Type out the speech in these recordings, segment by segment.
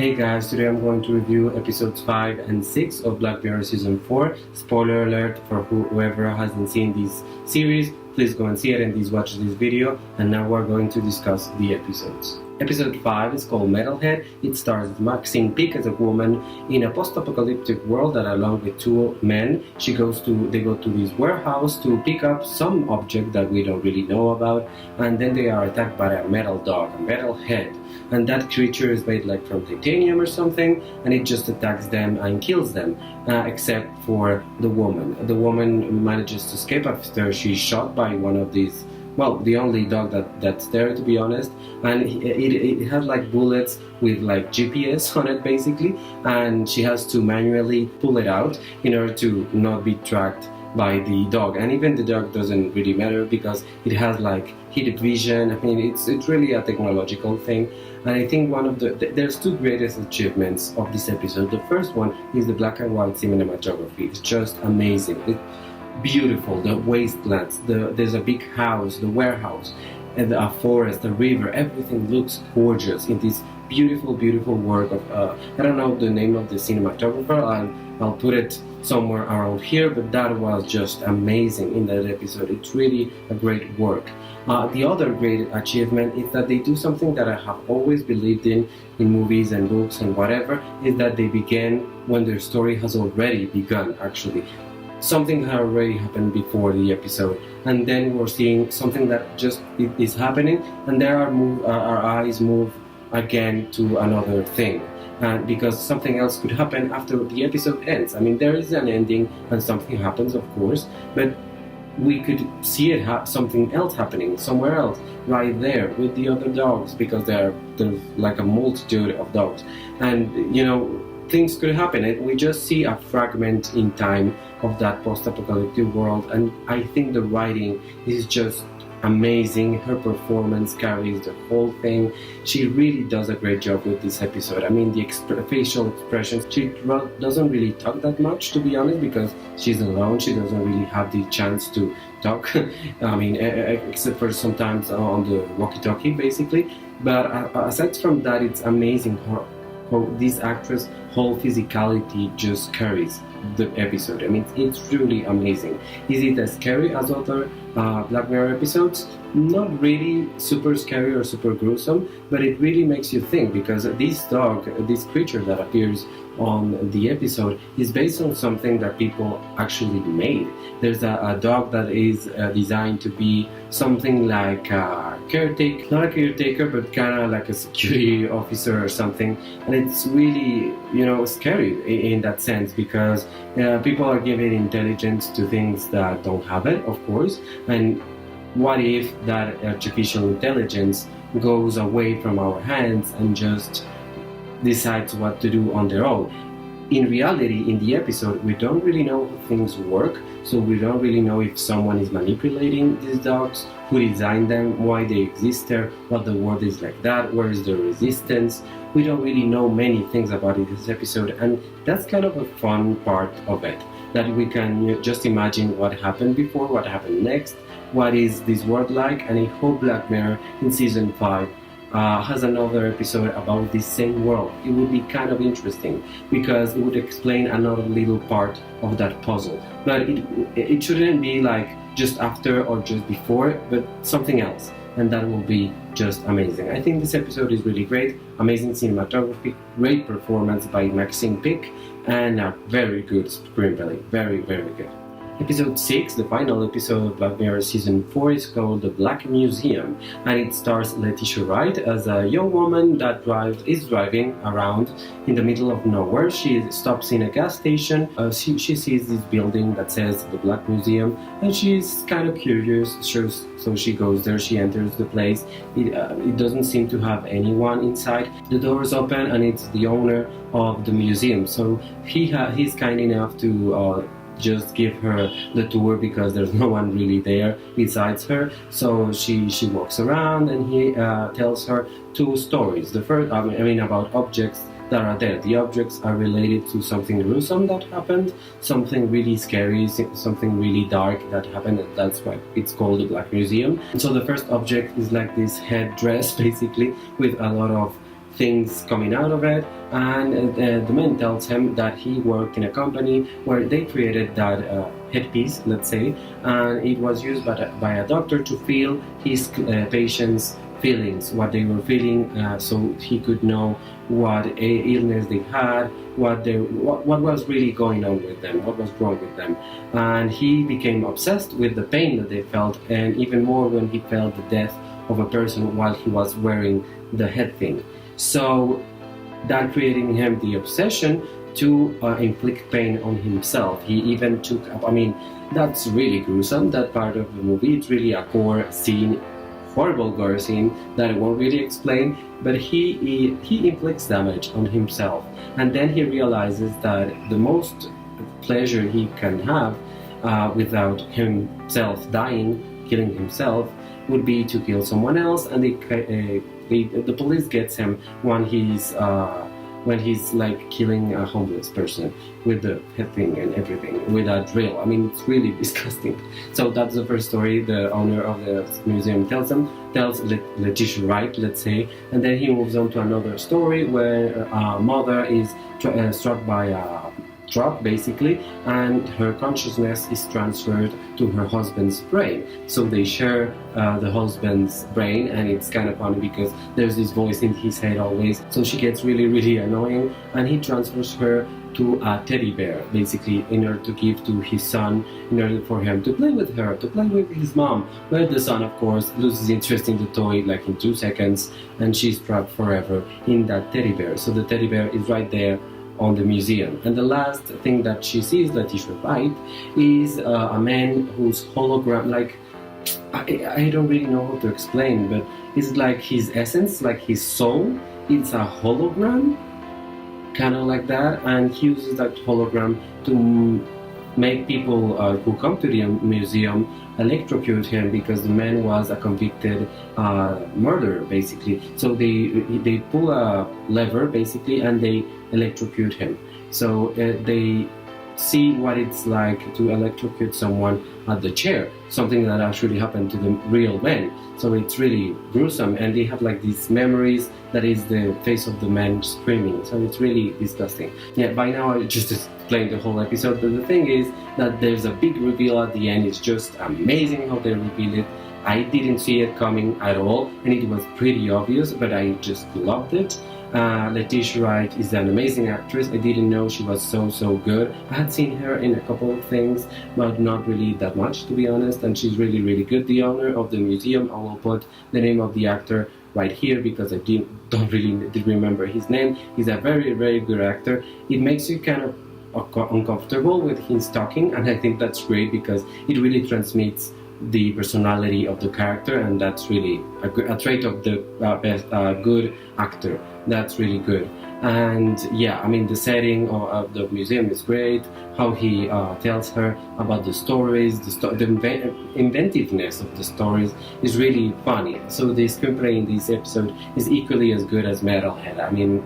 Hey guys, today I'm going to review episodes 5 and 6 of Black Mirror Season 4. Spoiler alert for whoever hasn't seen this series, please go and see it and please watch this video. And now we're going to discuss the episodes. Episode 5 is called Metalhead. It stars Maxine Peake as a woman in a post-apocalyptic world that, along with two men, they go to this warehouse to pick up some object that we don't really know about, and then they are attacked by a metal dog, a metal head. And that creature is made like from titanium or something, and it just attacks them and kills them, except for the woman. The woman manages to escape after she's shot by one of these, well, the only dog that's there, to be honest, and it has like bullets with like GPS on it basically, and she has to manually pull it out in order to not be tracked by the dog. And even the dog doesn't really matter because it has like heat vision. I mean, it's really a technological thing. And I think one of there's two greatest achievements of this episode. The first one is the black and white cinematography. It's just amazing. It's beautiful. The wastelands, there's a big house, the warehouse, and a forest, a river. Everything looks gorgeous in this beautiful work of I don't know the name of the cinematographer. I'll put it somewhere around here, but that was just amazing in that episode. It's really a great work. The other great achievement is that they do something that I have always believed in movies and books and whatever, is that they begin when their story has already begun, actually. Something had already happened before the episode, and then we're seeing something that just is happening, and there our eyes move again to another thing. And because something else could happen after the episode ends. I mean, there is an ending and something happens, of course, but we could see something else happening somewhere else, right there with the other dogs, because there's like a multitude of dogs, and you know, things could happen. And we just see a fragment in time of that post-apocalyptic world, and I think the writing is just amazing. Her performance carries the whole thing. She really does a great job with this episode. I mean, the facial expressions, she doesn't really talk that much, to be honest, because she's alone. She doesn't really have the chance to talk. I mean, except for sometimes on the walkie-talkie, basically. But aside from that, it's amazing how this actress' whole physicality just carries the episode. I mean, it's really amazing. Is it as scary as other Black Mirror episodes? Not really super scary or super gruesome, but it really makes you think, because this dog, this creature that appears on the episode, is based on something that people actually made. There's a dog that is designed to be something like a caretaker, not a caretaker, but kind of like a security officer or something. And it's really, you know, scary in that sense, because people are giving intelligence to things that don't have it, of course. And what if that artificial intelligence goes away from our hands and just decides what to do on their own? In reality, in the episode, we don't really know how things work, so we don't really know if someone is manipulating these dogs, who designed them, why they exist there, what the world is like that, where is the resistance. We don't really know many things about it this episode, and that's kind of a fun part of it, that we can just imagine what happened before, what happened next, what is this world like. And I hope Black Mirror in Season 5 has another episode about this same world. It would be kind of interesting, because it would explain another little part of that puzzle. But it shouldn't be like just after or just before, but something else, and that will be just amazing. I think this episode is really great. Amazing cinematography, great performance by Maxine Peake, and a very good screenplay. Very good. Episode 6, the final episode of Black Mirror Season 4, is called The Black Museum, and it stars Letitia Wright as a young woman that is driving around in the middle of nowhere. She stops in a gas station. She sees this building that says The Black Museum, and she's kind of curious, so she goes there. She enters the place. It doesn't seem to have anyone inside. The door is open, and it's the owner of the museum. So he's kind enough to just give her the tour, because there's no one really there besides her. So she walks around, and he tells her two stories. The first, I mean, about objects that are there. The objects are related to something gruesome that happened, something really scary, something really dark that happened, and that's why it's called the Black Museum. And so the first object is like this headdress, basically, with a lot of things coming out of it, and the man tells him that he worked in a company where they created that headpiece, let's say, and it was used by a doctor to feel his patients' feelings, what they were feeling, so he could know what illness they had, what was really going on with them, what was wrong with them. And he became obsessed with the pain that they felt, and even more when he felt the death of a person while he was wearing the head thing. So that created in him the obsession to inflict pain on himself. He even took up, I mean, that's really gruesome, that part of the movie. It's really a gore scene, horrible gore scene that I won't really explain, but he inflicts damage on himself, and then he realizes that the most pleasure he can have without himself dying, killing himself, would be to kill someone else. And the police gets him when he's like killing a homeless person with the head thing and everything, with a drill. I mean, it's really disgusting. So that's the first story the owner of the museum tells Letitia Wright, let's say, and then he moves on to another story where a mother is struck by a truck, basically, and her consciousness is transferred to her husband's brain. So they share the husband's brain, and it's kind of funny because there's this voice in his head always. So she gets really, really annoying, and he transfers her to a teddy bear, basically, in order to give to his son, in order for him to play with her, to play with his mom. But the son, of course, loses interest in the toy like in 2 seconds, and she's trapped forever in that teddy bear. So the teddy bear is right there on the museum. And the last thing that she sees, Letitia Wright, is a man whose hologram, like, I don't really know how to explain, but it's like his essence, like his soul, it's a hologram, kind of like that, and he uses that hologram to make people who come to the museum electrocute him, because the man was a convicted murderer, basically. So they pull a lever, basically, and they electrocute him. So they see what it's like to electrocute someone at the chair, something that actually happened to the real man. So it's really gruesome, and they have like these memories that is the face of the man screaming. So it's really disgusting. Yeah, by now I just explained the whole episode, but the thing is that there's a big reveal at the end. It's just amazing how they reveal it. I didn't see it coming at all, and it was pretty obvious, but I just loved it. Letitia Wright is an amazing actress. I didn't know she was so good. I had seen her in a couple of things, but not really that much, to be honest, and she's really good. The owner of the museum, I will put the name of the actor right here because I don't really remember his name. He's a very good actor. It makes you kind of uncomfortable with his talking, and I think that's great because it really transmits the personality of the character, and that's really a trait of the best good actor. That's really good. And yeah, I mean, the setting of the museum is great. How he tells her about the stories, the inventiveness of the stories is really funny. So the screenplay in this episode is equally as good as Metalhead. I mean,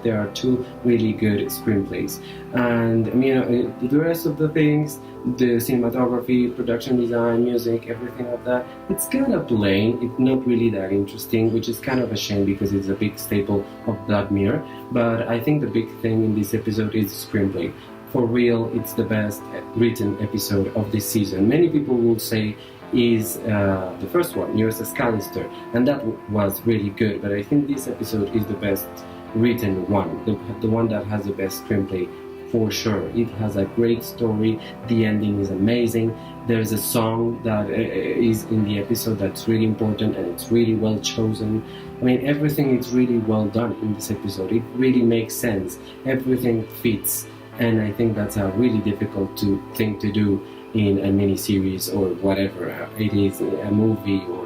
there are two really good screenplays. And I mean, the rest of the things, the cinematography, production design, music, everything like that, it's kind of plain. It's not really that interesting, which is kind of a shame because it's a big staple of Black Mirror. But I think the big thing in this episode is the screenplay. For real, it's the best written episode of this season. Many people will say is the first one, USS Callister, and that was really good. But I think this episode is the best written one, the one that has the best screenplay. For sure, it has a great story. The ending is amazing. There's a song that is in the episode that's really important, and it's really well chosen. I mean, everything is really well done in this episode. It really makes sense. Everything fits, and I think that's a really difficult thing to do in a mini-series or whatever it is, a movie or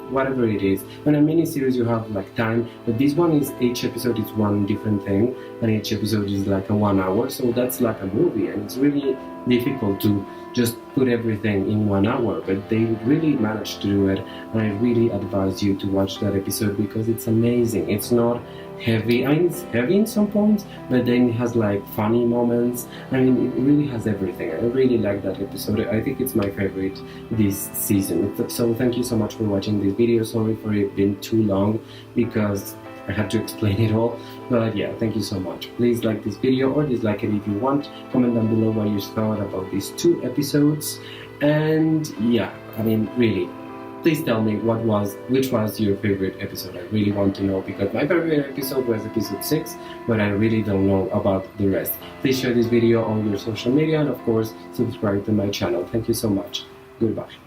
whatever it is. In a mini-series you have like time, but this one is, each episode is one different thing, and each episode is like a 1 hour, so that's like a movie, and it's really difficult to just put everything in 1 hour, but they really managed to do it, and I really advise you to watch that episode because it's amazing. It's not heavy. I mean, it's heavy in some points, but then it has like funny moments. I mean, it really has everything. I really like that episode. I think it's my favorite this season. So thank you so much for watching this video. Sorry for it being too long because I have to explain it all. But yeah, thank you so much. Please like this video or dislike it if you want. Comment down below what you thought about these 2 episodes. And yeah, I mean, really, please tell me which was your favorite episode. I really want to know, because my favorite episode was episode 6, but I really don't know about the rest. Please share this video on your social media, and of course subscribe to my channel. Thank you so much. Goodbye.